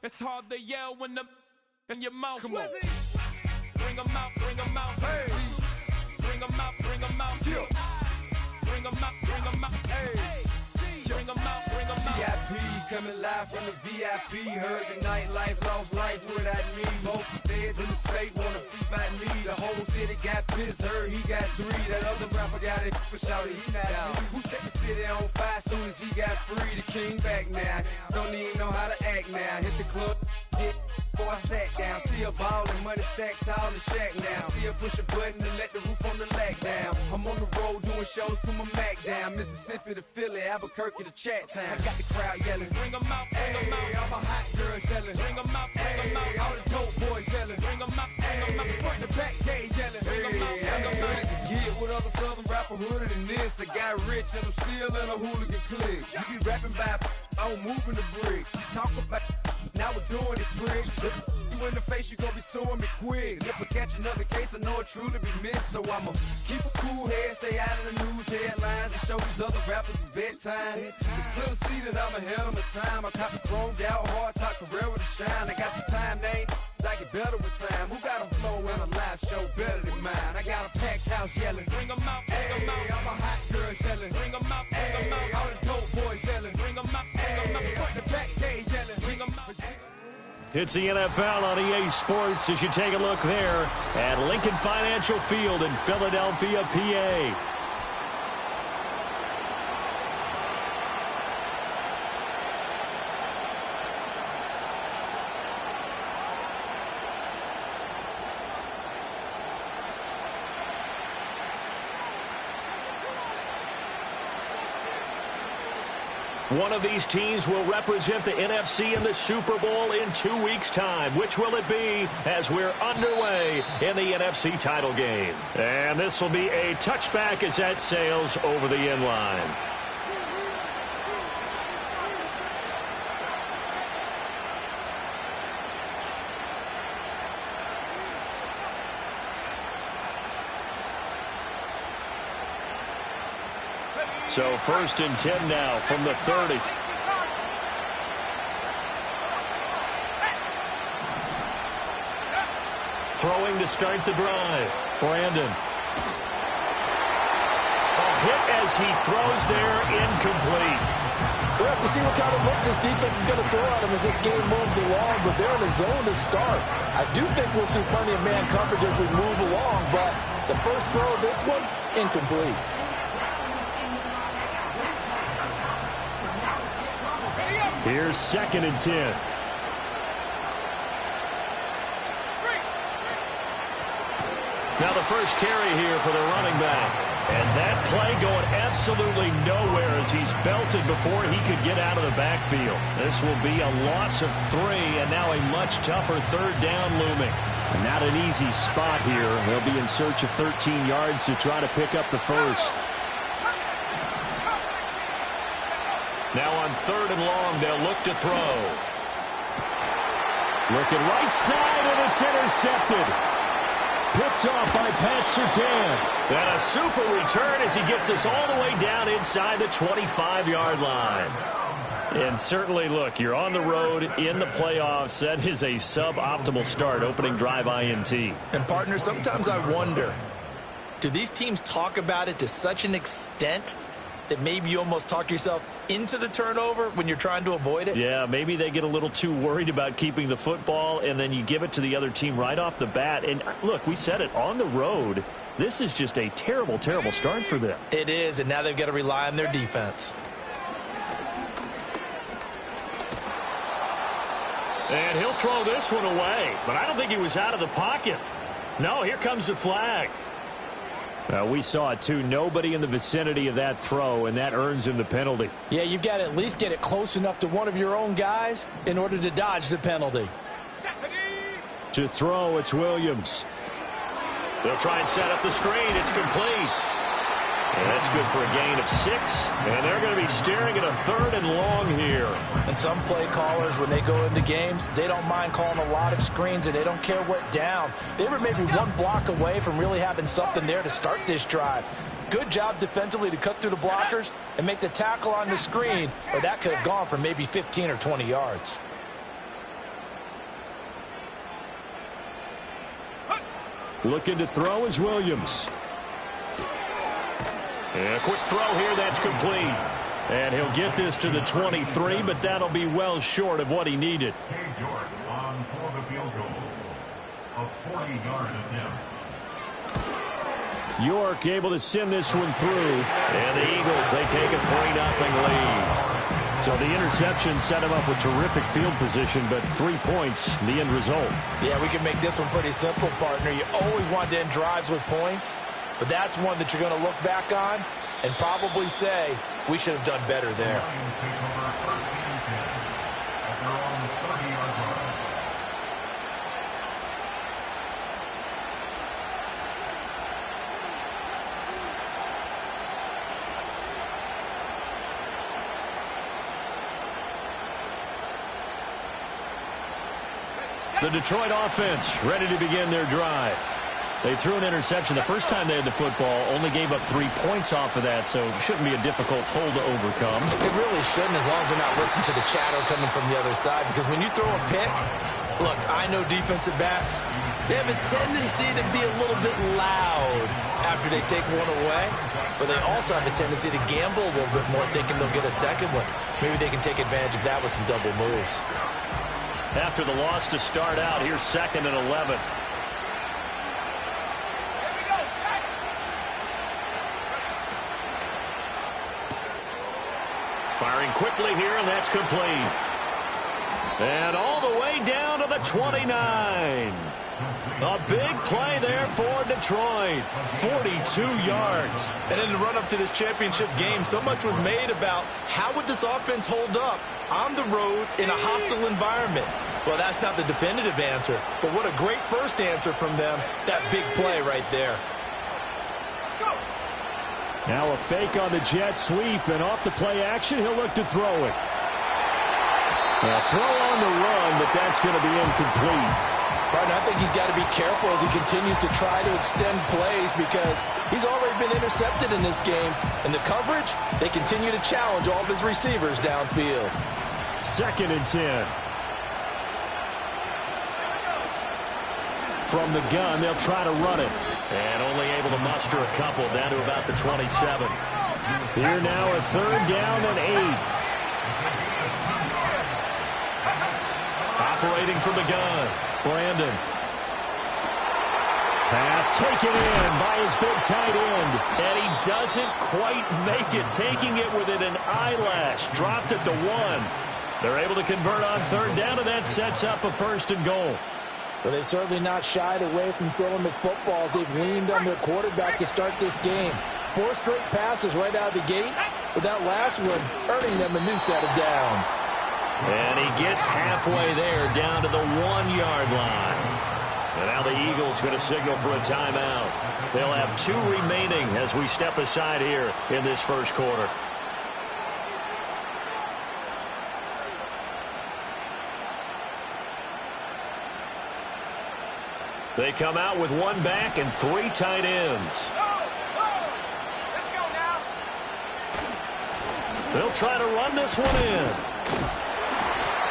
It's hard to yell when the in your mouth. Come on. Bring 'em out, bring 'em out. Hey. Bring 'em out, bring 'em out. Yeah. Bring 'em out, bring 'em out. Hey. Bring 'em out, bring 'em out. VIP coming live from the VIP. Heard the nightlife, lost life without me. Most feds in the state wanna see by me. The whole city got pissed, heard he got 3. That other rapper got it, but shouted he not me. Who set the city on fire soon as he got free? The king back now, don't even know how to act now. Hit the club, hit before I sat down. Still ballin', money stacked tall in shack now. Still push a button and let the roof on the lag down. I'm on the road doing shows, put my Mac down. Mississippi to Philly, Albuquerque to Chat Town. I got the crowd yelling, Bring 'em out, bring 'em out. hey, all my hot girls yelling, Bring 'em out, bring 'em out. all the dope boys yelling, Bring 'em out, bring 'em out. front the back gate yelling, Bring 'em out, bring 'em out. to get with other southern rapper hooded than this. I got rich and I'm still in a hooligan clique. You be rapping by, I'm moving the bricks. You talk about, now we're doing it, prick. You in the face, you gon' be suing me quick. If I catch another case, I know it truly be missed. So I'ma keep a cool head, stay out of the news headlines, and show these other rappers it's bedtime. It's clear to see that I'm ahead of my time. I cop the chromed out, hard top career with a shine. I got some time, name. I get better with time. Who got a flow and a live show better than mine? I got a packed house yelling. Bring 'em out, bring 'em out. Hey, all my hot girls yelling. Bring 'em out, bring 'em Hey, out. all the dope boys yelling. Bring 'em out, bring 'em out. Front the back gate yelling. Bring 'em out. It's the NFL on EA Sports as you take a look there at Lincoln Financial Field in Philadelphia, PA. One of these teams will represent the NFC in the Super Bowl in 2 weeks' time. Which will it be as we're underway in the NFC title game? And this will be a touchback as that sails over the end line. So 1st and 10 now from the 30. Throwing to start the drive. Brandon. A hit as he throws there, incomplete. We'll have to see what kind of looks this defense is going to throw at him as this game moves along, but they're in a zone to start. I do think we'll see plenty of man coverage as we move along, but the first throw of this one, incomplete. Here's 2nd and 10. Now the first carry here for the running back. And that play going absolutely nowhere as he's belted before he could get out of the backfield. This will be a loss of 3 and now a much tougher 3rd down looming. And not an easy spot here. They'll be in search of 13 yards to try to pick up the first. Now on 3rd and long, they'll look to throw. Looking right side, and it's intercepted. Picked off by Pat Surtain. And a super return as he gets us all the way down inside the 25-yard line. And certainly, look, you're on the road in the playoffs. That is a suboptimal start, opening drive INT. And, partner, sometimes I wonder, do these teams talk about it to such an extent that maybe you almost talk yourself into the turnover when you're trying to avoid it? Yeah, maybe they get a little too worried about keeping the football, and then you give it to the other team right off the bat. And, look, we said it, on the road, this is just a terrible, terrible start for them. It is, and now they've got to rely on their defense. And he'll throw this one away, but I don't think he was out of the pocket. No, here comes the flag. We saw it, too. Nobody in the vicinity of that throw, and that earns him the penalty. Yeah, you've got to at least get it close enough to one of your own guys in order to dodge the penalty. To throw, it's Williams. They'll try and set up the screen. It's complete. And that's good for a gain of 6. And they're going to be staring at a 3rd and long here. And some play callers, when they go into games, they don't mind calling a lot of screens, and they don't care what down. They were maybe one block away from really having something there to start this drive. Good job defensively to cut through the blockers and make the tackle on the screen, or that could have gone for maybe 15 or 20 yards. Looking to throw is Williams. And a quick throw here, that's complete. And he'll get this to the 23, but that'll be well short of what he needed. Cade York on for the field goal. A 40-yard attempt. York able to send this one through. And the Eagles, they take a 3-0 lead. So the interception set him up with terrific field position, but 3 points, the end result. Yeah, we can make this one pretty simple, partner. You always want to end drives with points, but that's one that you're going to look back on and probably say, we should have done better there. Lions take over first and 10 at their own 30-yard line. The Detroit offense ready to begin their drive. They threw an interception the first time they had the football, only gave up 3 points off of that, so it shouldn't be a difficult hole to overcome. It really shouldn't, as long as they're not listening to the chatter coming from the other side, because when you throw a pick, look, I know defensive backs, they have a tendency to be a little bit loud after they take one away, but they also have a tendency to gamble a little bit more, thinking they'll get a second one. Maybe they can take advantage of that with some double moves. After the loss to start out, here's 2nd and 11. Firing quickly here, and that's complete. And all the way down to the 29. A big play there for Detroit. 42 yards. And in the run-up to this championship game, so much was made about how would this offense hold up on the road in a hostile environment. Well, that's not the definitive answer, but what a great first answer from them, that big play right there. Now a fake on the jet sweep, and off the play action, he'll look to throw it. A throw on the run, but that's going to be incomplete. Partner, I think he's got to be careful as he continues to try to extend plays because he's already been intercepted in this game. And the coverage, they continue to challenge all of his receivers downfield. 2nd and 10. From the gun, they'll try to run it. And only able to muster a couple down to about the 27. Here now a 3rd down and 8. Operating from the gun, Brandon. Pass taken in by his big tight end. And he doesn't quite make it, taking it within an eyelash. Dropped it to 1. They're able to convert on 3rd down, and that sets up a 1st and goal. But they've certainly not shied away from throwing the footballs. They've leaned on their quarterback to start this game. 4 straight passes right out of the gate, with that last one earning them a new set of downs. And he gets halfway there, down to the 1-yard line. And now the Eagles going to signal for a timeout. They'll have 2 remaining as we step aside here in this first quarter. They come out with 1 back and 3 tight ends. They'll try to run this one in.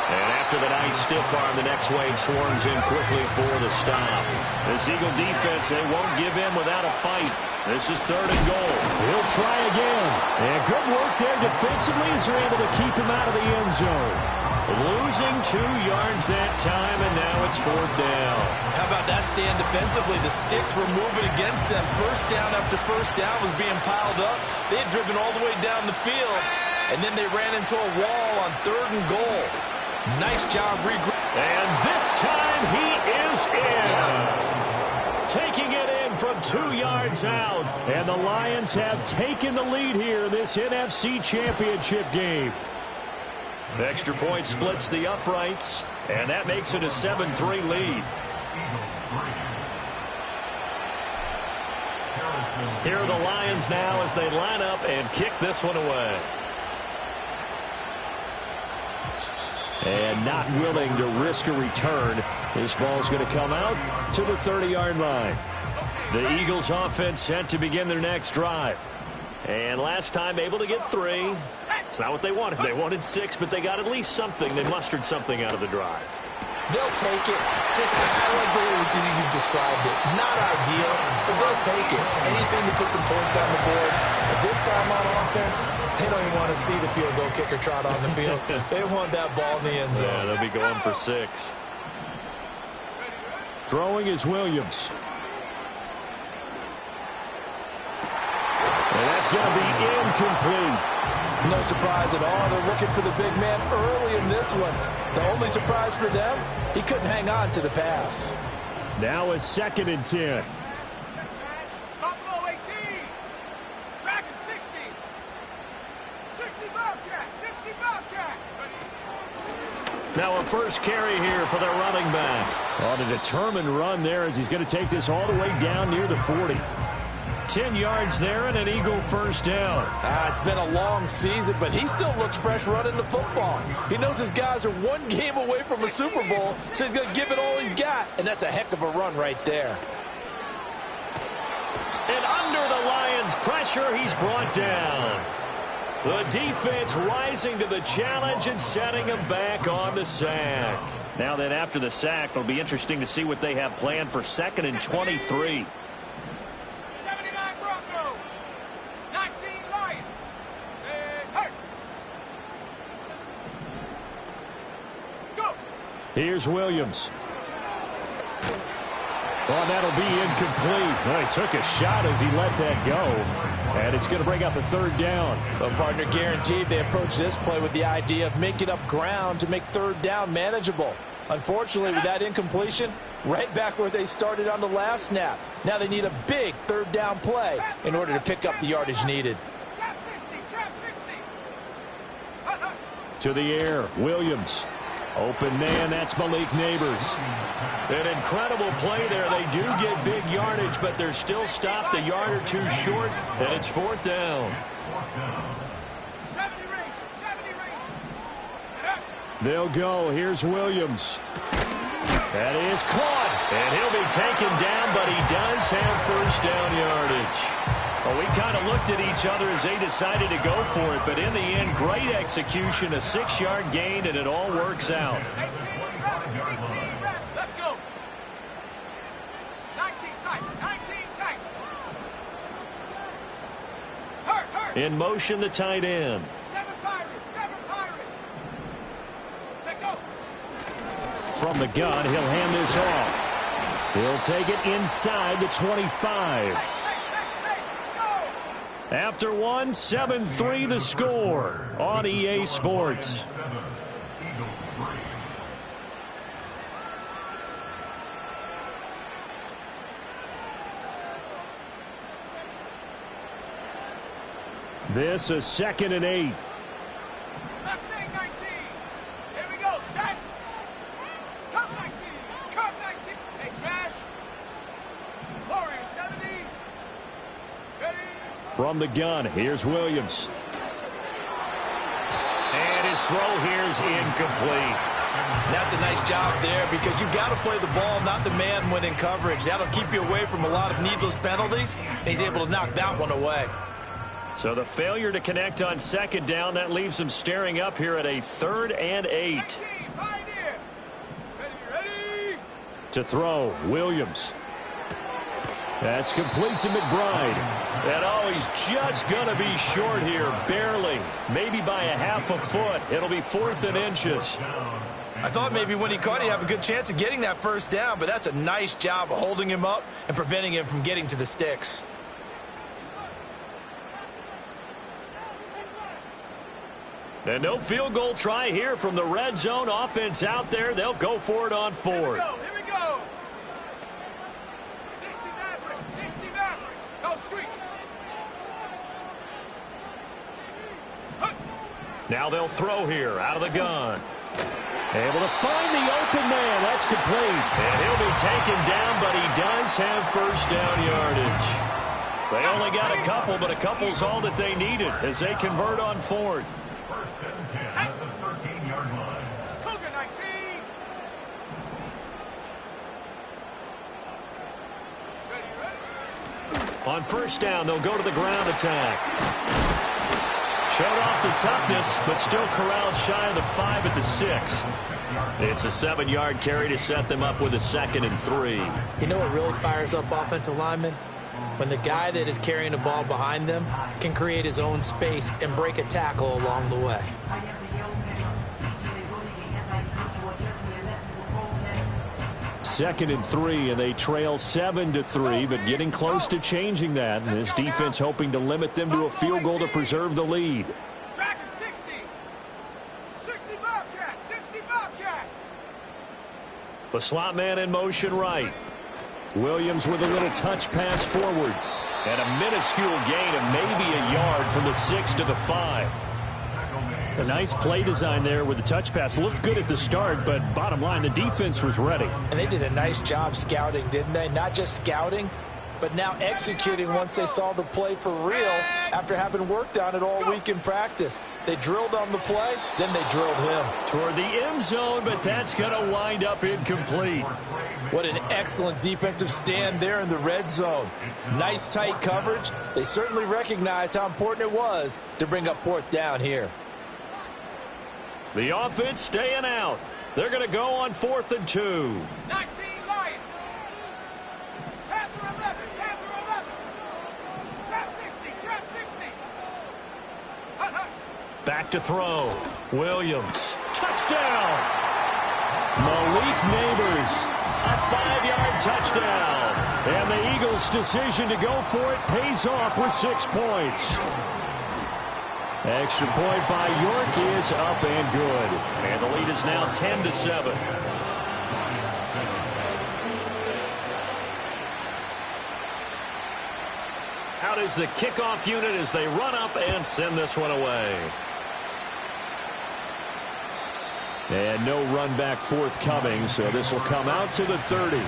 And after the nice stiff arm, the next wave swarms in quickly for the stop. This Eagle defense, they won't give in without a fight. This is 3rd and goal. He'll try again. And good work there defensively as they're able to keep him out of the end zone. Losing 2 yards that time, and now it's 4th down. How about that stand defensively? The sticks were moving against them. First down after first down was being piled up. They had driven all the way down the field, and then they ran into a wall on 3rd and goal. Nice job regrouping. And this time he is in. Yes. Taking it in from 2 yards out. And the Lions have taken the lead here in this NFC Championship game. Extra point splits the uprights, and that makes it a 7-3 lead. Here are the Lions now as they line up and kick this one away. And not willing to risk a return. This ball's going to come out to the 30-yard line. The Eagles offense set to begin their next drive. And last time able to get 3. It's not what they wanted. They wanted 6, but they got at least something. They mustered something out of the drive. They'll take it. Just, I like the way you described it. Not ideal, but they'll take it. Anything to put some points on the board. But this time on offense, they don't even want to see the field goal kicker trot on the field. They want that ball in the end zone. Yeah, they'll be going for 6. Throwing is Williams. And that's going to be incomplete. No surprise at all. They're looking for the big man early in this one. The only surprise for them, he couldn't hang on to the pass. Now it's 2nd and 10. Buffalo 18. Dragon 60. 60 Bobcat. 60 Bobcat. Now a first carry here for their running back. On a determined run there as he's going to take this all the way down near the 40. 10 yards there and an Eagle first down. It's been a long season, but he still looks fresh running the football. He knows his guys are one game away from a Super Bowl, so he's going to give it all he's got, and that's a heck of a run right there. And under the Lions' pressure, he's brought down. The defense rising to the challenge and setting him back on the sack. Now then, after the sack, it'll be interesting to see what they have planned for 2nd and 23. 79 Broncos. 19 Lions. Hey. Go. Here's Williams. Well, that'll be incomplete. Well, he took a shot as he let that go. And it's going to bring up a 3rd down. Well, partner, guaranteed they approach this play with the idea of making up ground to make 3rd down manageable. Unfortunately, with that incompletion, right back where they started on the last snap. Now they need a big 3rd down play in order to pick up the yardage needed. Trap 60. Trap 60. To the air, Williams. Open man, that's Malik Neighbors. An incredible play there. They do get big yardage, but they're still stopped a yard or two short, and it's 4th down. 70 range. 70 range. They'll go. Here's Williams. That is caught, and he'll be taken down, but he does have first down yardage. Well, we kind of looked at each other as they decided to go for it, but in the end, great execution, a 6-yard gain, and it all works out. 18 rep. Let's go. 19 tight. 19 tight. Hurt. In motion, the tight end. 7 Pirates. 7 Pirates. Set go. From the gun, he'll hand this off. He'll take it inside the 25. After one, 7-3 the score on EA Sports. This is 2nd and 8. Last name 19. Here we go. Set. Cup 19. Cup 19. Hey, smash. Warrior 70. Ready. From the gun, here's Williams. And his throw here's incomplete. That's a nice job there because you've got to play the ball, not the man when in coverage. That'll keep you away from a lot of needless penalties, and he's able to knock that one away. So the failure to connect on 2nd down, that leaves him staring up here at a 3rd and 8. 19. Pioneer. Ready. To throw, Williams. That's complete to McBride. And oh, he's just going to be short here, barely. Maybe by a half a foot. It'll be 4th and inches. I thought maybe when he caught, he'd have a good chance of getting that first down, but that's a nice job of holding him up and preventing him from getting to the sticks. And no field goal try here from the red zone. Offense out there. They'll go for it on 4th. Here we go. 60 Maverick. 60 Maverick. Go street. Now they'll throw here out of the gun. Able to find the open man. That's complete. And he'll be taken down, but he does have first down yardage. They only got a couple, but a couple's all that they needed as they convert on 4th. First and 10 at the 13-yard line. Cougar 19. Ready. On first down, they'll go to the ground attack. Showed off the toughness, but still corralled shy of the 5 at the 6. It's a 7-yard carry to set them up with a 2nd and 3. You know what really fires up offensive linemen? When the guy that is carrying the ball behind them can create his own space and break a tackle along the way. Second and 3, and they trail 7-3, but getting close to changing that. And this defense hoping to limit them to a field goal to preserve the lead. Tracking 60. 60 Bobcat. 60 Bobcat. The slot man in motion right. Williams with a little touch pass forward. And a minuscule gain of maybe a yard from the 6 to the 5. A nice play design there with the touch pass. Looked good at the start, but bottom line, the defense was ready. And they did a nice job scouting, didn't they? Not just scouting, but now executing once they saw the play for real after having worked on it all week in practice. They drilled on the play, then they drilled him. Toward the end zone, but that's going to wind up incomplete. What an excellent defensive stand there in the red zone. Nice tight coverage. They certainly recognized how important it was to bring up 4th down here. The offense staying out. They're going to go on 4th and 2. 19 Lions. Panther 11. Panther 11. Trap 60. Trap 60. Hut, hut. Back to throw. Williams. Touchdown. Malik Neighbors. A 5-yard touchdown. And the Eagles' decision to go for it pays off with 6 points. Extra point by York is up and good. And the lead is now 10-7. Out is the kickoff unit as they run up and send this one away. And no run back forthcoming, so this will come out to the 30.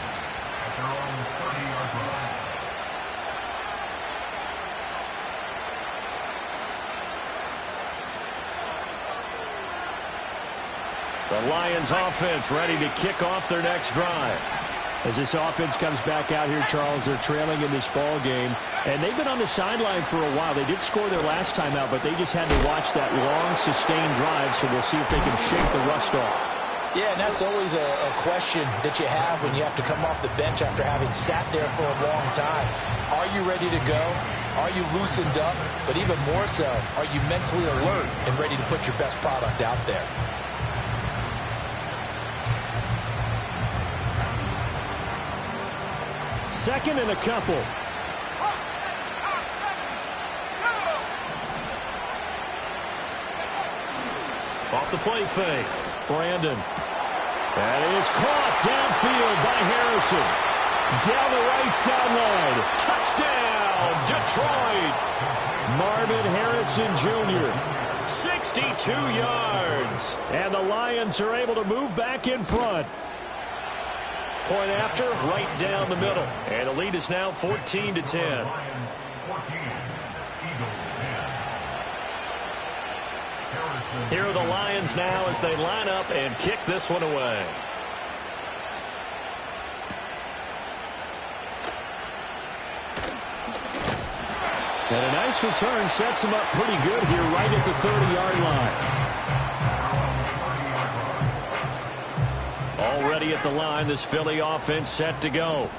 The Lions offense ready to kick off their next drive. As this offense comes back out here, Charles, they're trailing in this ball game. And they've been on the sideline for a while. They did score their last time out, but they just had to watch that long, sustained drive, so we'll see if they can shake the rust off. Yeah, and that's always a question that you have when you have to come off the bench after having sat there for a long time. Are you ready to go? Are you loosened up? But even more so, are you mentally alert and ready to put your best product out there? Second and a couple. Off the play fake. Brandon. That is caught downfield by Harrison. Down the right sideline. Touchdown, Detroit. Marvin Harrison Jr. 62 yards. And the Lions are able to move back in front. Point after, right down the middle. And the lead is now 14-10. Here are the Lions now as they line up and kick this one away. And a nice return sets him up pretty good here right at the 30-yard line. Already at the line, this Philly offense set to go.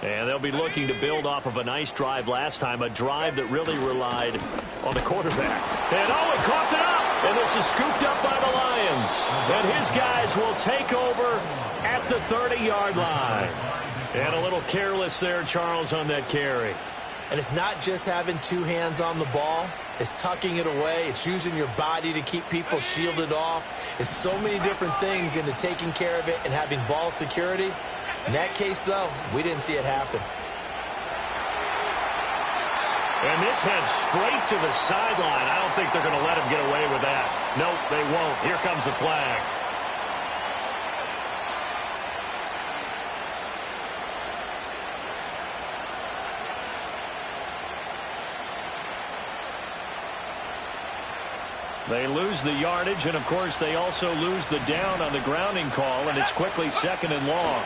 And they'll be looking to build off of a nice drive last time, a drive that really relied on the quarterback. And Owen coughed it up, and this is scooped up by the Lions. And his guys will take over at the 30-yard line. And a little careless there, Charles, on that carry. And it's not just having two hands on the ball. It's tucking it away. It's using your body to keep people shielded off. It's so many different things into taking care of it and having ball security. In that case, though, we didn't see it happen. And this heads straight to the sideline. I don't think they're going to let him get away with that. Nope, they won't. Here comes the flag. They lose the yardage, and, of course, they also lose the down on the grounding call, and it's quickly second and long.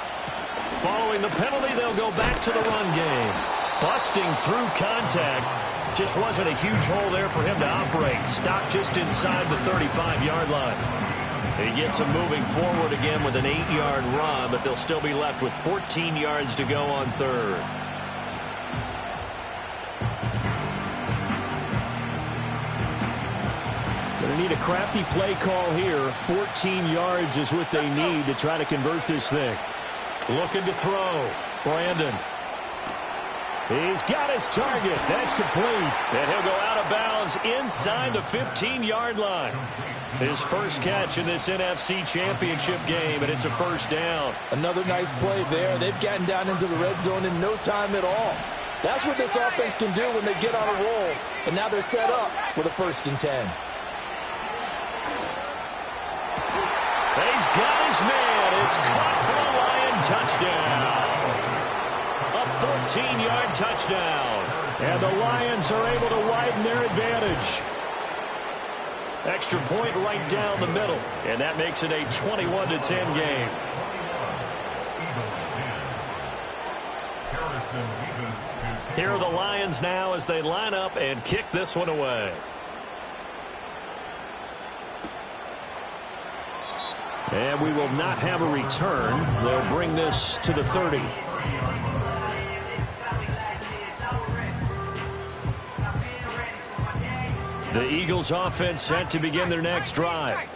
Following the penalty, they'll go back to the run game. Busting through contact, Just wasn't a huge hole there for him to operate. Stopped just inside the 35-yard line. He gets him moving forward again with an 8-yard run, but they'll still be left with 14 yards to go on third. Going to need a crafty play call here. 14 yards is what they need to try to convert this thing. Looking to throw. Brandon. He's got his target. That's complete. And he'll go out of bounds inside the 15-yard line. His first catch in this NFC Championship game, and it's a first down. Another nice play there. They've gotten down into the red zone in no time at all. That's what this offense can do when they get on a roll. And now they're set up with a 1st and 10. He's got his man. It's caught for a Lion touchdown. A 14-yard touchdown. And the Lions are able to widen their advantage. Extra point right down the middle. And that makes it a 21-10 game. Here are the Lions now as they line up and kick this one away. And we will not have a return. They'll bring this to the 30. The Eagles offense set to begin their next drive.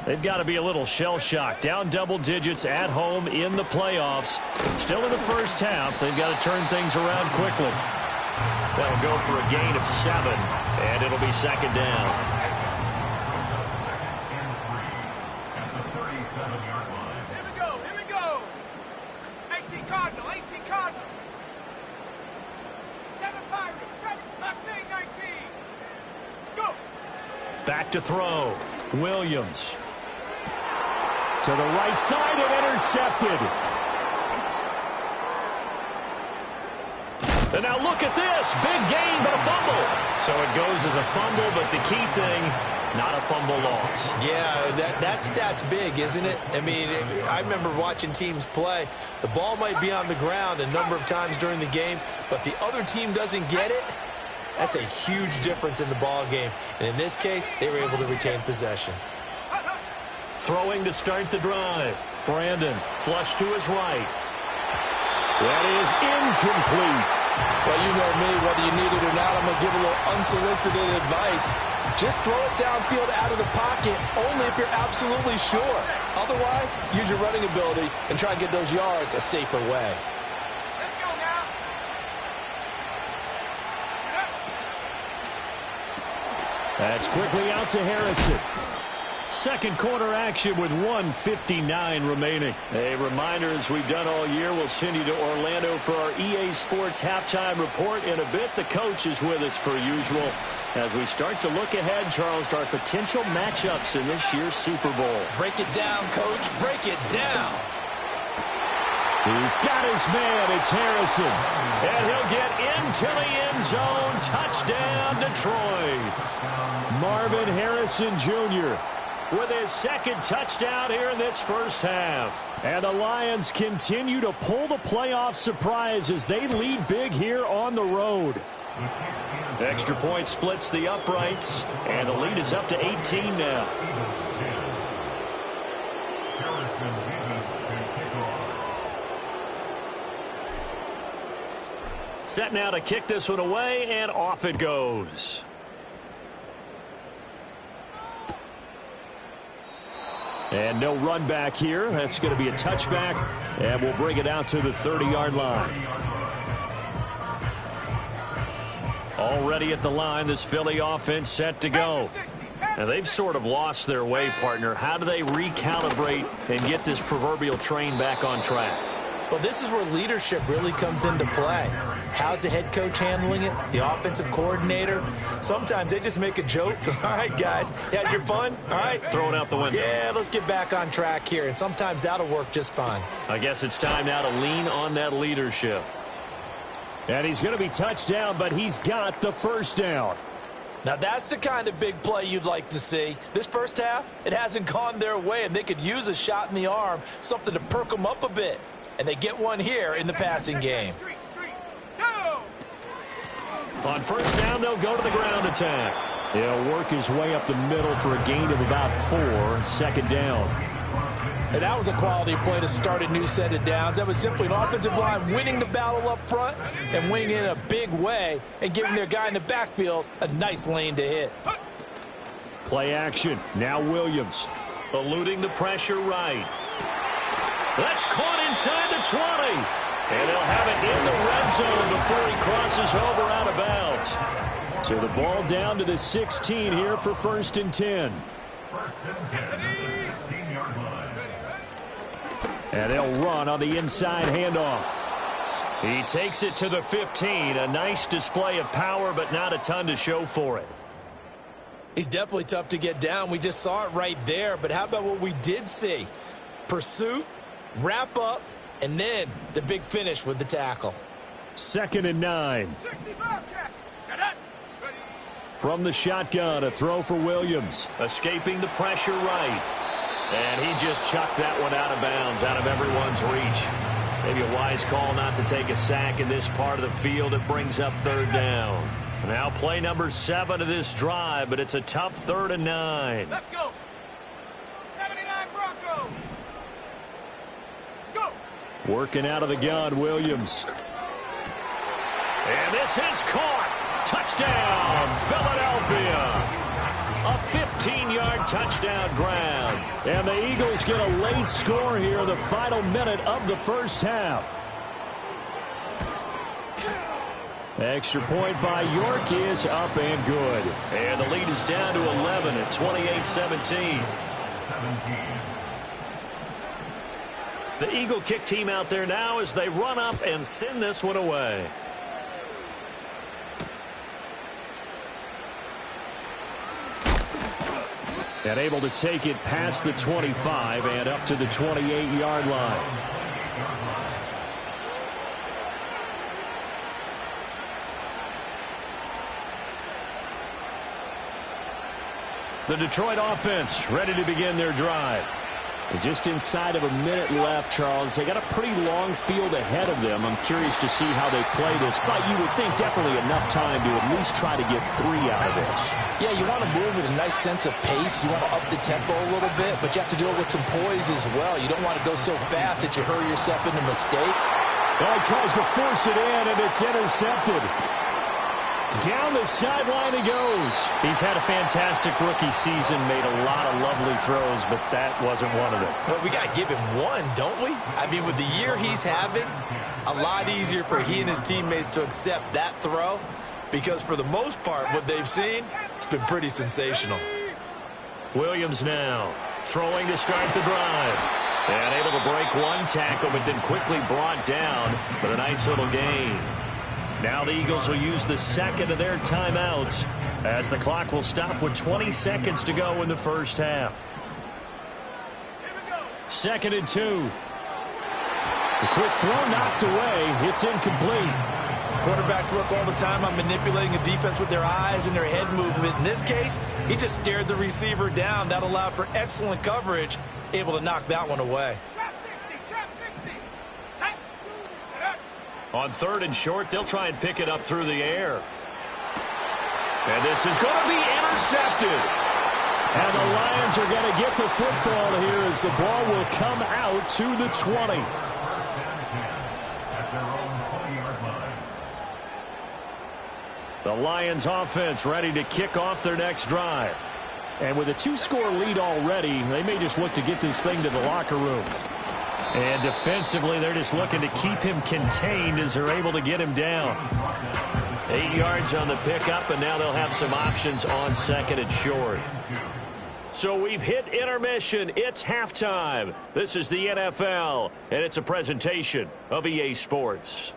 They've got to be a little shell-shocked. Down double digits at home in the playoffs. Still in the first half. They've got to turn things around quickly. They'll go for a gain of 7, and it'll be 2nd down. Back to throw. Williams. To the right side and intercepted. And now look at this. Big gain, but a fumble. So it goes as a fumble, but the key thing, not a fumble loss. Yeah, that stat's big, isn't it? I mean, I remember watching teams play. The ball might be on the ground a number of times during the game, but the other team doesn't get it. That's a huge difference in the ball game. And in this case, they were able to retain possession. Throwing to start the drive. Brandon, flush to his right. That is incomplete. Well, you know me, whether you need it or not, I'm going to give a little unsolicited advice. Just throw it downfield out of the pocket, only if you're absolutely sure. Otherwise, use your running ability and try and get those yards a safer way. That's quickly out to Harrison. Second quarter action with 1:59 remaining. A reminder, as we've done all year, we'll send you to Orlando for our EA Sports halftime report in a bit. The coach is with us per usual as we start to look ahead, Charles, to our potential matchups in this year's Super Bowl. Break it down, Coach. Break it down. He's got his man. It's Harrison. And he'll get into the end zone. Touchdown, Detroit. Marvin Harrison Jr. with his second touchdown here in this first half. And the Lions continue to pull the playoff surprise as they lead big here on the road. Extra point splits the uprights, and the lead is up to 18 now. Set now to kick this one away, and off it goes. And no run back here. That's going to be a touchback, and we'll bring it out to the 30-yard line. Already at the line, this Philly offense set to go. Now, they've sort of lost their way, partner. How do they recalibrate and get this proverbial train back on track? Well, this is where leadership really comes into play. How's the head coach handling it? The offensive coordinator? Sometimes they just make a joke. All right, guys, you had your fun? All right. Throw it out the window. Yeah, let's get back on track here. And sometimes that'll work just fine. I guess it's time now to lean on that leadership. And he's going to be touched down, but he's got the first down. Now, that's the kind of big play you'd like to see. This first half, it hasn't gone their way, and they could use a shot in the arm, something to perk them up a bit. And they get one here in the passing game. On first down, they'll go to the ground attack. He'll work his way up the middle for a gain of about 4, second down. And that was a quality play to start a new set of downs. That was simply an offensive line winning the battle up front and winning in a big way and giving their guy in the backfield a nice lane to hit. Play action. Now Williams. Eluding the pressure right. That's caught inside the 20. And they'll have it in the red zone before he crosses over out of bounds. So the ball down to the 16 here for first and 10. First and 10 at the 16-yard line. And they'll run on the inside handoff. He takes it to the 15. A nice display of power, but not a ton to show for it. He's definitely tough to get down. We just saw it right there. But how about what we did see? Pursuit, wrap up, and then the big finish with the tackle. 2nd and 9. 60 Bobcat. Set up. Ready. From the shotgun, a throw for Williams. Escaping the pressure right. And he just chucked that one out of bounds, out of everyone's reach. Maybe a wise call not to take a sack in this part of the field. It brings up third down. Now play number 7 of this drive, but it's a tough 3rd and 9. Let's go. 79 Bronco. Go. Working out of the gun, Williams. And this is caught. Touchdown, Philadelphia. A 15-yard touchdown grab. And the Eagles get a late score here, the final minute of the first half. Extra point by York is up and good. And the lead is down to 11 at 28-17. The Eagle kick team out there now as they run up and send this one away. And able to take it past the 25 and up to the 28-yard line. The Detroit offense ready to begin their drive. And just inside of a minute left, Charles. They got a pretty long field ahead of them. I'm curious to see how they play this, but you would think definitely enough time to at least try to get 3 out of this. Yeah, you want to move with a nice sense of pace. You want to up the tempo a little bit, but you have to do it with some poise as well. You don't want to go so fast that you hurry yourself into mistakes. Well, he tries to force it in, and it's intercepted. Down the sideline he goes. He's had a fantastic rookie season, made a lot of lovely throws, but that wasn't one of them. Well, we got to give him one, don't we? I mean, with the year he's having, a lot easier for he and his teammates to accept that throw because for the most part, what they've seen, it's been pretty sensational. Williams now throwing to start the drive. And able to break one tackle, but then quickly brought down, but a nice little gain. Now the Eagles will use the second of their timeouts as the clock will stop with 20 seconds to go in the first half. 2nd and 2. The quick throw knocked away. It's incomplete. Quarterbacks work all the time on manipulating a defense with their eyes and their head movement. In this case, he just stared the receiver down. That allowed for excellent coverage, able to knock that one away. Trap 60. Trap 60. Set. On 3rd and short, they'll try and pick it up through the air. And this is going to be intercepted. And the Lions are going to get the football here as the ball will come out to the 20. The Lions offense ready to kick off their next drive. And with a 2-score lead already, they may just look to get this thing to the locker room. And defensively, they're just looking to keep him contained as they're able to get him down. 8 yards on the pickup, and now they'll have some options on 2nd and short. So we've hit intermission. It's halftime. This is the NFL, and it's a presentation of EA Sports.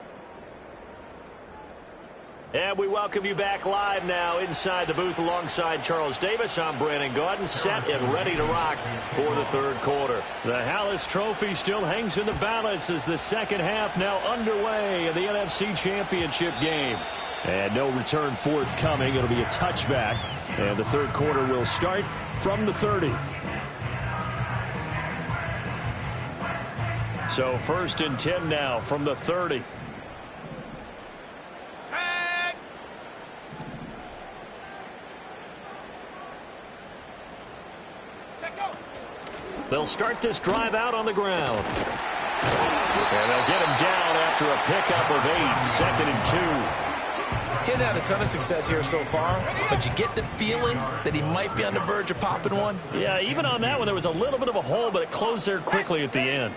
And we welcome you back live now inside the booth alongside Charles Davis. I'm Brandon Gaudin, set and ready to rock for the 3rd quarter. The Hallis Trophy still hangs in the balance as the second half now underway in the NFC Championship game. And no return forthcoming. It'll be a touchback. And the 3rd quarter will start from the 30. So 1st and 10 now from the 30. Set. They'll start this drive out on the ground. And they'll get him down after a pickup of 8, 2nd and 2. He's had a ton of success here so far, but you get the feeling that he might be on the verge of popping one. Yeah, even on that one, there was a little bit of a hole, but it closed there quickly at the end.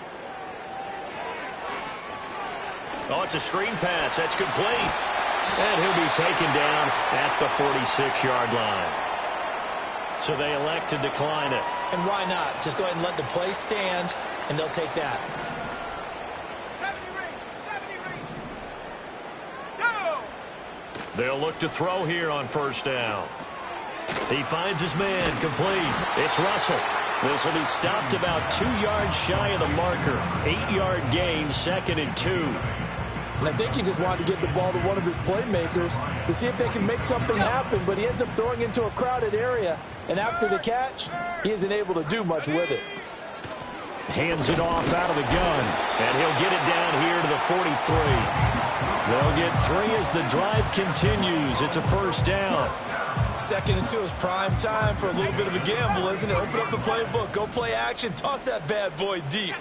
Oh, it's a screen pass. That's complete. And he'll be taken down at the 46-yard line. So they elect to decline it. And why not? Just go ahead and let the play stand, and they'll take that. 70 range. Go! They'll look to throw here on first down. He finds his man, complete. It's Russell. This will be stopped about 2 yards shy of the marker. 8-yard gain, 2nd and 2. And I think he just wanted to get the ball to one of his playmakers to see if they can make something happen, but he ends up throwing into a crowded area, and after the catch, he isn't able to do much with it. Hands it off out of the gun, and he'll get it down here to the 43. They'll get 3 as the drive continues. It's a first down. 2nd and 2 is prime time for a little bit of a gamble, isn't it? Open up the playbook, go play action, toss that bad boy deep.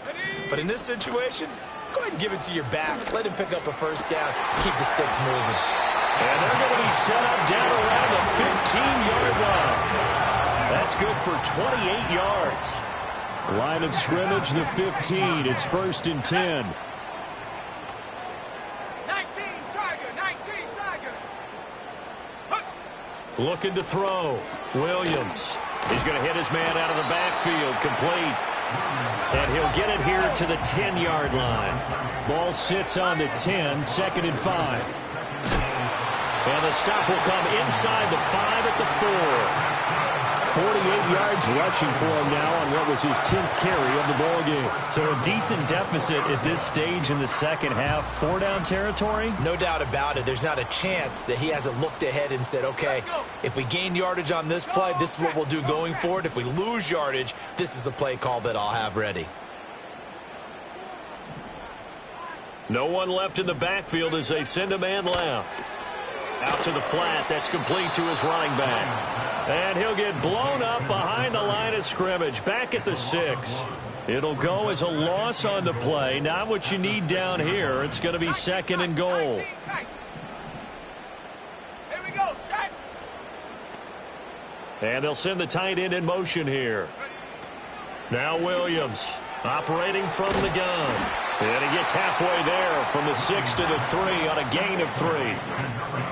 But in this situation, go ahead and give it to your back. Let him pick up a first down. Keep the sticks moving. And they're going to be set up down around the 15-yard line. That's good for 28 yards. Line of scrimmage, the 15. It's 1st and 10. 19 Tiger. Looking to throw. Williams. He's going to hit his man out of the backfield. Complete. And he'll get it here to the 10-yard line. Ball sits on the 10, 2nd and 5. And the stop will come inside the 5 at the 4. 48 yards rushing for him now on what was his 10th carry of the ball game. So a decent deficit at this stage in the second half. 4-down territory? No doubt about it. There's not a chance that he hasn't looked ahead and said, okay, if we gain yardage on this play, this is what we'll do going forward. If we lose yardage, this is the play call that I'll have ready. No one left in the backfield as they send a man left. Out to the flat. That's complete to his running back. And he'll get blown up behind the line of scrimmage. Back at the 6. It'll go as a loss on the play. Not what you need down here. It's going to be 2nd and goal. 19, here we go, set. And they'll send the tight end in motion here. Now Williams operating from the gun. And he gets halfway there from the 6 to the 3 on a gain of 3.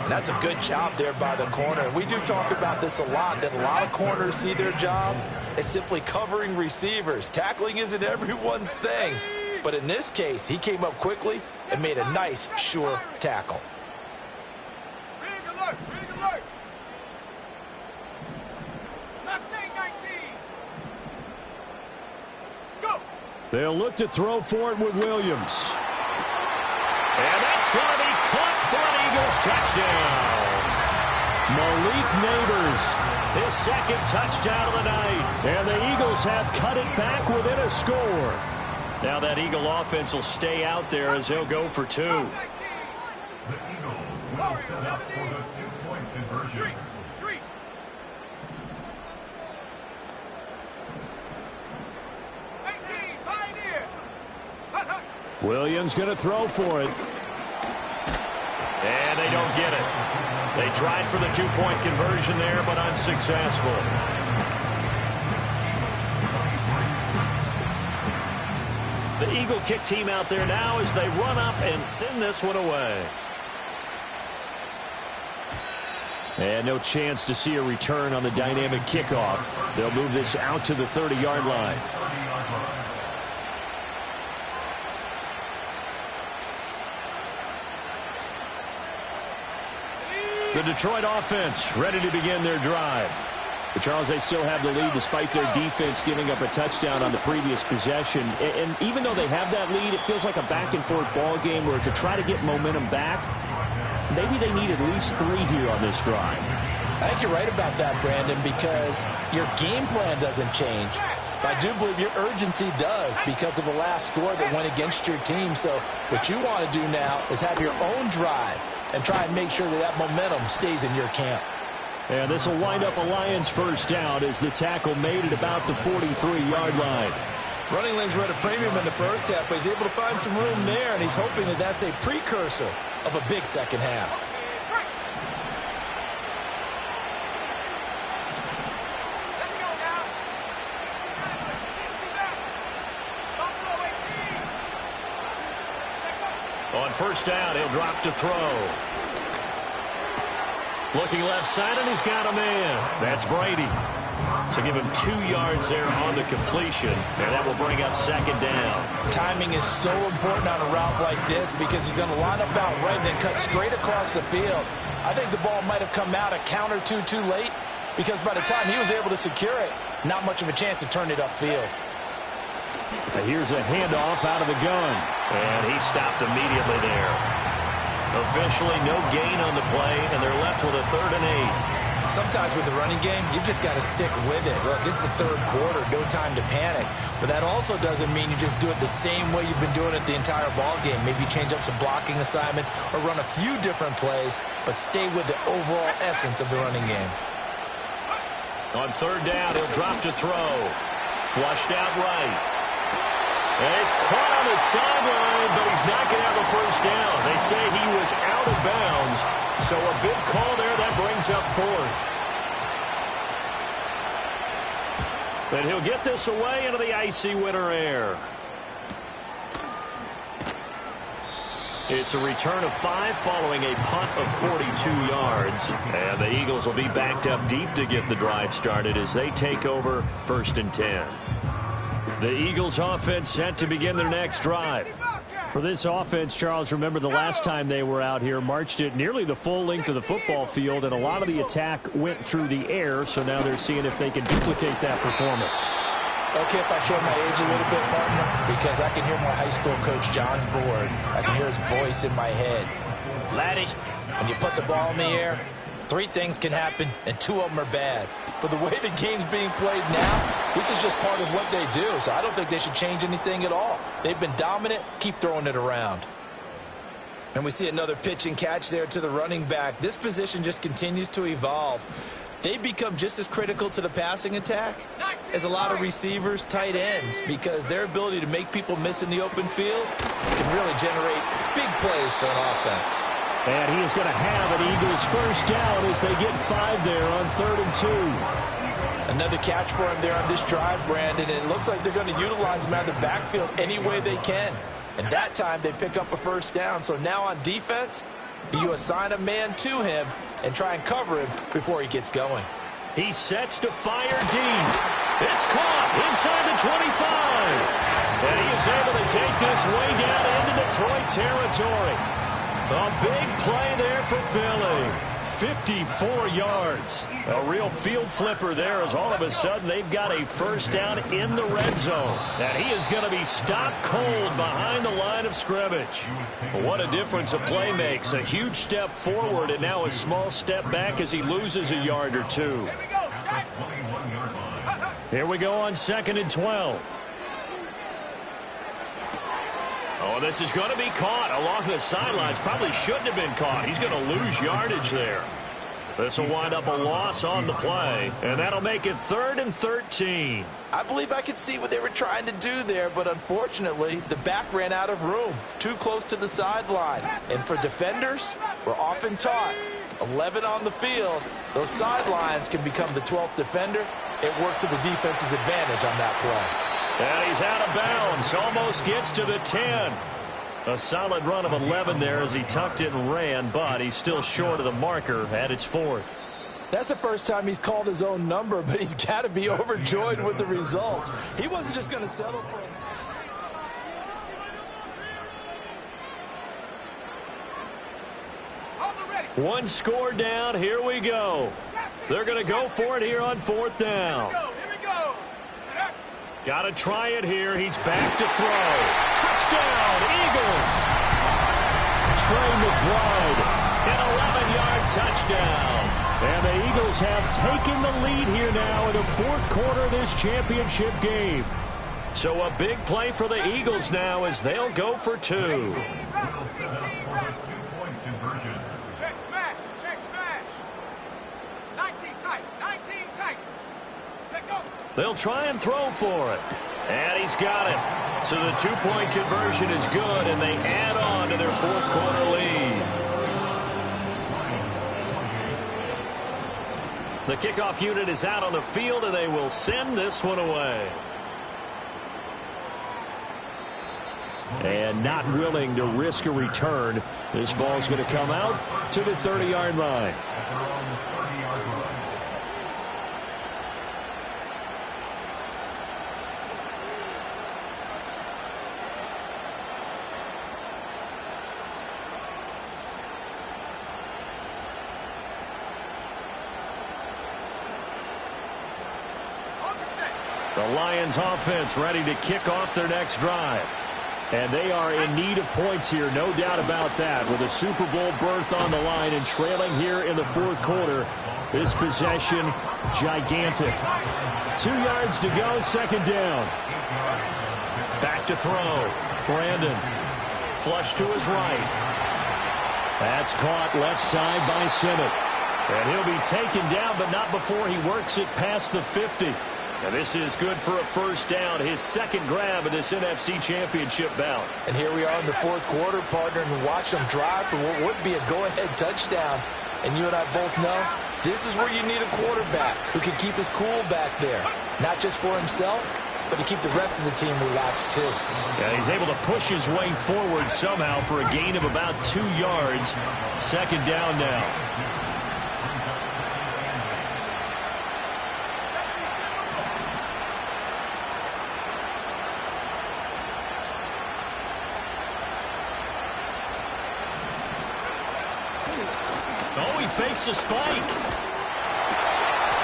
That's a good job there by the corner. We do talk about this a lot, that a lot of corners see their job as simply covering receivers. Tackling isn't everyone's thing. But in this case, he came up quickly and made a nice, sure tackle. Big alert. Mustang 19. Go. They'll look to throw for it with Williams. And that's going to be caught for an Eagles touchdown. Malik Neighbors, His 2nd touchdown of the night. and the Eagles have cut it back within a score. Now that Eagle offense will stay out there as he'll go for 2. 19. The Eagles will set up for the 2-point conversion. Street. 18, Pioneer. Hut. Williams going to throw for it. And they don't get it. They tried for the 2-point conversion there, but unsuccessful. The Eagle kick team out there now as they run up and send this one away. And no chance to see a return on the dynamic kickoff. They'll move this out to the 30-yard line. The Detroit offense ready to begin their drive. But Charles, they still have the lead despite their defense giving up a touchdown on the previous possession. And even though they have that lead, it feels like a back-and-forth ball game where to try to get momentum back, maybe they need at least 3 here on this drive. I think you're right about that, Brandon, because your game plan doesn't change. I do believe your urgency does because of the last score that went against your team. So what you want to do now is have your own drive and try and make sure that that momentum stays in your camp. And this will wind up a Lions first down as the tackle made at about the 43-yard line. Running lanes were at a premium in the first half, but he's able to find some room there, and he's hoping that that's a precursor of a big second half. Let's go now. 60 back. Buffalo 18. On first down, he'll drop to throw. Looking left side, and he's got a man. That's Brady. So give him 2 yards there on the completion, and that will bring up second down. Timing is so important on a route like this because he's going to line up out right and then cut straight across the field. I think the ball might have come out a count or two too late because by the time he was able to secure it, not much of a chance to turn it upfield. And here's a handoff out of the gun, and he stopped immediately there. Officially no gain on the play, and they're left with a 3rd and 8. Sometimes with the running game, you've just got to stick with it. Look, this is the 3rd quarter, no time to panic. But that also doesn't mean you just do it the same way you've been doing it the entire ball game. Maybe change up some blocking assignments or run a few different plays, but stay with the overall essence of the running game. On 3rd down, he'll drop to throw. Flushed out right. And he's caught on the sideline, but he's not going to have a first down. They say he was out of bounds, so a big call there. That brings up 4th. And he'll get this away into the icy winter air. It's a return of 5 following a punt of 42 yards. And the Eagles will be backed up deep to get the drive started as they take over 1st and 10. The Eagles offense set to begin their next drive. For this offense, Charles, remember the last time they were out here, marched it nearly the full length of the football field, and a lot of the attack went through the air, so now they're seeing if they can duplicate that performance. Okay, if I show my age a little bit, partner, because I can hear my high school coach, John Ford. I can hear his voice in my head. Laddie, when you put the ball in the air, 3 things can happen, and 2 of them are bad. But the way the game's being played now, this is just part of what they do, so I don't think they should change anything at all. They've been dominant. Keep throwing it around. And we see another pitch and catch there to the running back. This position just continues to evolve. They become just as critical to the passing attack as a lot of receivers, tight ends, because their ability to make people miss in the open field can really generate big plays for an offense. And he is going to have an Eagles first down as they get 5 there on 3rd and 2. Another catch for him there on this drive, Brandon, and it looks like they're going to utilize him out of the backfield any way they can. And that time they pick up a first down. So now on defense, do you assign a man to him and try and cover him before he gets going? He sets to fire deep. It's caught inside the 25. And he is able to take this way down into Detroit territory. A big play there for Philly. 54 yards. A real field flipper there as all of a sudden they've got a first down in the red zone. And he is going to be stopped cold behind the line of scrimmage. What a difference a play makes. A huge step forward and now a small step back as he loses a yard or 2. Here we go on 2nd and 12. Oh, this is going to be caught along the sidelines. Probably shouldn't have been caught. He's going to lose yardage there. This will wind up a loss on the play, and that'll make it 3rd and 13. I believe I could see what they were trying to do there, but unfortunately, the back ran out of room, too close to the sideline. And for defenders, we're often taught, 11 on the field, those sidelines can become the 12th defender. It worked to the defense's advantage on that play. And he's out of bounds. Almost gets to the 10. A solid run of 11 there as he tucked it and ran, but he's still short of the marker at its 4th. That's the first time he's called his own number, but he's got to be overjoyed with the results. He wasn't just going to settle for... One score down. Here we go. They're going to go for it here on 4th down. Got to try it here. He's back to throw. Touchdown, Eagles. Trey McBride, an 11-yard touchdown. And the Eagles have taken the lead here now in the 4th quarter of this championship game. So a big play for the Eagles now as they'll go for 2. Will set up for the 2-point conversion. Check smash. Check smash. 19 tight. 19 tight. Check go. They'll try and throw for it. And he's got it. So the two-point conversion is good, and they add on to their fourth quarter lead. The kickoff unit is out on the field, and they will send this one away. And not willing to risk a return. This ball's going to come out to the 30-yard line. The Lions offense ready to kick off their next drive. And they are in need of points here, no doubt about that. With a Super Bowl berth on the line and trailing here in the fourth quarter, this possession gigantic. 2 yards to go, second down. Back to throw. Brandon. Flush to his right. That's caught left side by Simmons. And he'll be taken down, but not before he works it past the 50. And this is good for a first down, his second grab of this NFC Championship bout. And here we are in the fourth quarter, partner, and watch them drive for what would be a go-ahead touchdown. And you and I both know this is where you need a quarterback who can keep his cool back there. Not just for himself, but to keep the rest of the team relaxed too. Yeah, he's able to push his way forward somehow for a gain of about 2 yards. Second down now. Oh, he fakes a spike.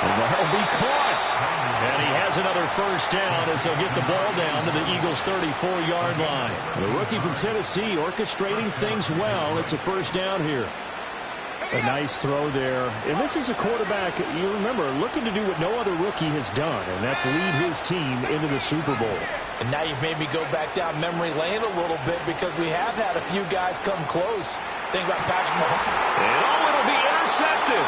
And that'll be caught. And he has another first down as they'll get the ball down to the Eagles' 34-yard line. The rookie from Tennessee orchestrating things well. It's a first down here. A nice throw there. And this is a quarterback, you remember, looking to do what no other rookie has done, and that's lead his team into the Super Bowl. And now you've made me go back down memory lane a little bit because we have had a few guys come close. Think about Patrick Mahomes. And it'll be intercepted.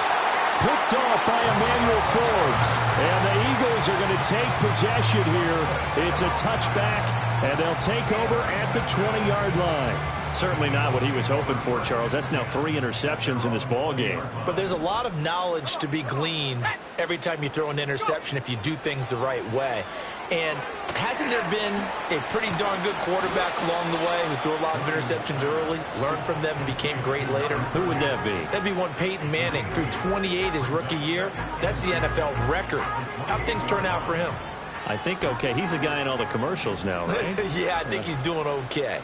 Picked off by Emmanuel Forbes. And the Eagles are going to take possession here. It's a touchback, and they'll take over at the 20-yard line. Certainly not what he was hoping for, Charles. That's now 3 interceptions in this ball game. But there's a lot of knowledge to be gleaned every time you throw an interception if you do things the right way. And hasn't there been a pretty darn good quarterback along the way who threw a lot of interceptions early, learned from them, and became great later? Who would that be? That'd be one Peyton Manning. Threw 28 his rookie year. That's the NFL record. How'd things turn out for him? I think okay. He's a guy in all the commercials now, right? Yeah, I think he's doing okay.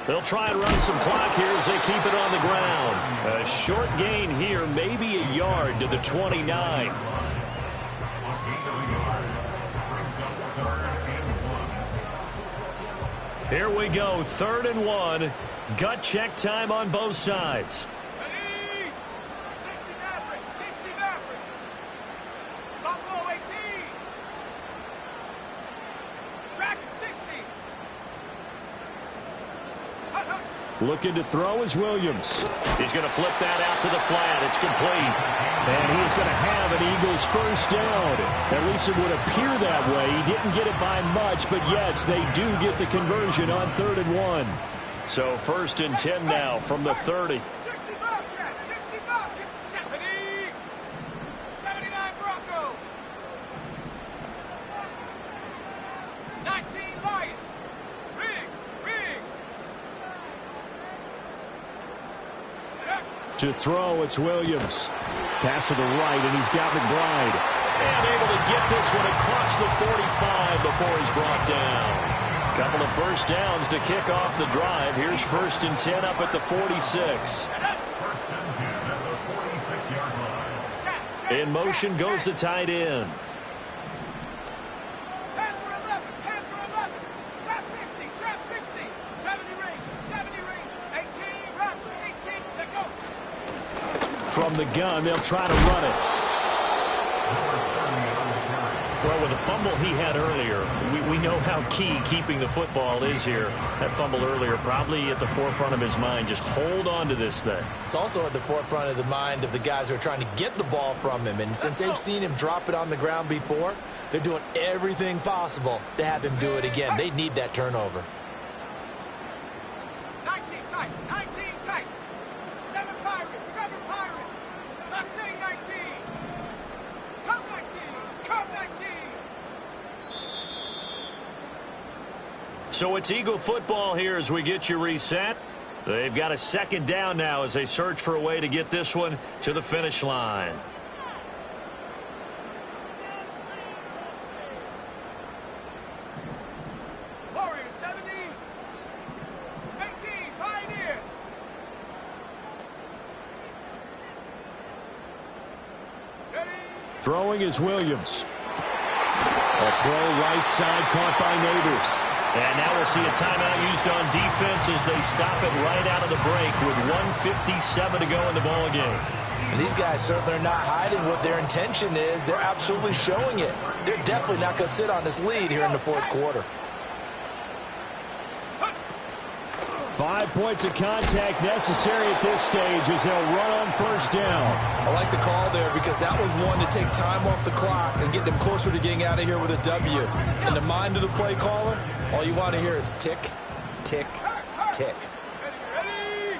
They'll try and run some clock here as they keep it on the ground. A short gain here, maybe a yard to the 29. Here we go, 3rd and 1. Gut check time on both sides. Ready? 60 Maverick, 60 Maverick. Buffalo 18. Dragon 60. Looking to throw is Williams. He's going to flip that out to the flat. It's complete. And he's going to have an Eagles first down. At least it would appear that way. He didn't get it by much, but yes, they do get the conversion on 3rd and 1. So 1st and 10 now from the 30. 60 Bobcat, 60 Bobcat. 70. 79 Bronco. 19 Lion. Riggs. To throw, it's Williams. Pass to the right, and he's got McBride. And able to get this one across the 45 before he's brought down. Couple of first downs to kick off the drive. Here's 1st and 10 up at the 46. In motion goes the tight end. From the gun, they'll try to run it. Throw with the fumble he had earlier, we know how key keeping the football is here. That fumble earlier probably at the forefront of his mind. Just hold on to this thing. It's also at the forefront of the mind of the guys who are trying to get the ball from him. And since they've seen him drop it on the ground before, they're doing everything possible to have him do it again. They need that turnover. 19 tight, 19 tight. 7 Pirates, 7 Pirates. Last thing 19. Come 19, come 19. So it's Eagle football here as we get you reset. They've got a second down now as they search for a way to get this one to the finish line. Warriors 70. 18, Pioneer. Ready. Throwing is Williams. A throw right side caught by Neighbors. And now we'll see a timeout used on defense as they stop it right out of the break with 1:57 to go in the ball game. And these guys certainly are not hiding what their intention is. They're absolutely showing it. They're definitely not going to sit on this lead here in the fourth quarter. 5 points of contact necessary at this stage as they'll run on first down. I like the call there because that was one to take time off the clock and get them closer to getting out of here with a W. In the mind of the play caller, all you want to hear is tick, tick, tick. Ready.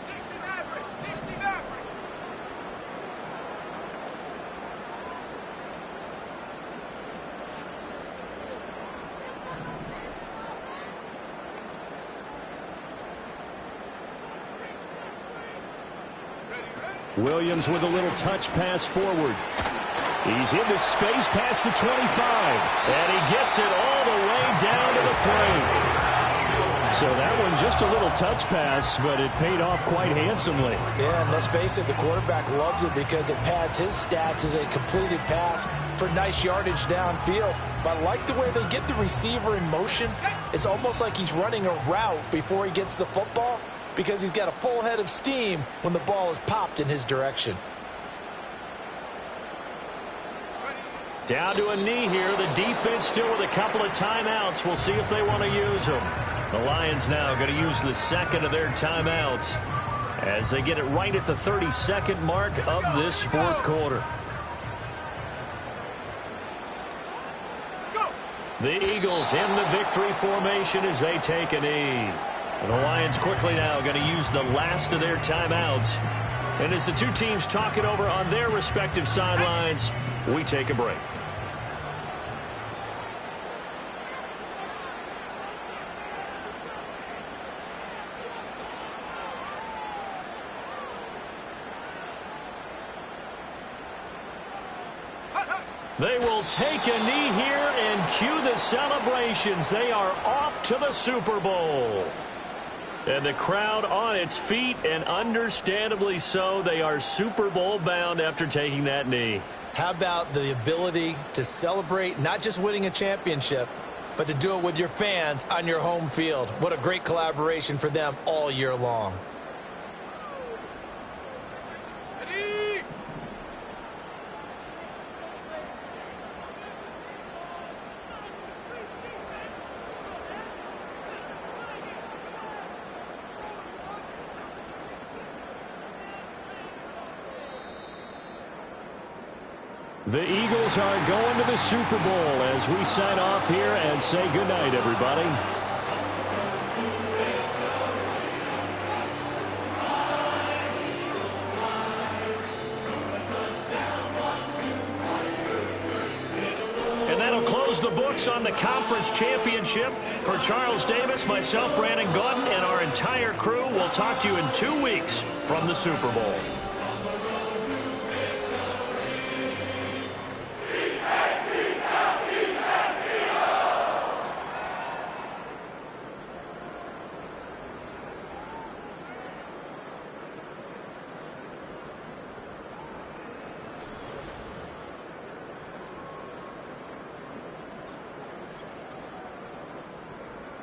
60 Maverick, 60 Maverick. Williams with a little touch pass forward. He's into space past the 25. And he gets it all the way down to the 3. So that one just a little touch pass, but it paid off quite handsomely. Yeah, and let's face it, the quarterback loves it because it pads his stats as a completed pass for nice yardage downfield. But I like the way they get the receiver in motion. It's almost like he's running a route before he gets the football because he's got a full head of steam when the ball is popped in his direction. Down to a knee here. The defense still with a couple of timeouts. We'll see if they want to use them. The Lions now going to use the second of their timeouts as they get it right at the 32nd mark of this fourth quarter. The Eagles in the victory formation as they take a knee. And the Lions quickly now going to use the last of their timeouts. And as the two teams talk it over on their respective sidelines, we take a break. They will take a knee here and cue the celebrations. They are off to the Super Bowl. And the crowd on its feet, and understandably so. They are Super Bowl bound after taking that knee. How about the ability to celebrate not just winning a championship, but to do it with your fans on your home field? What a great collaboration for them all year long. Ready. The Eagles are going to the Super Bowl as we sign off here and say goodnight, everybody. And that'll close the books on the conference championship. For Charles Davis, myself, Brandon Gaudin, and our entire crew, we'll talk to you in 2 weeks from the Super Bowl.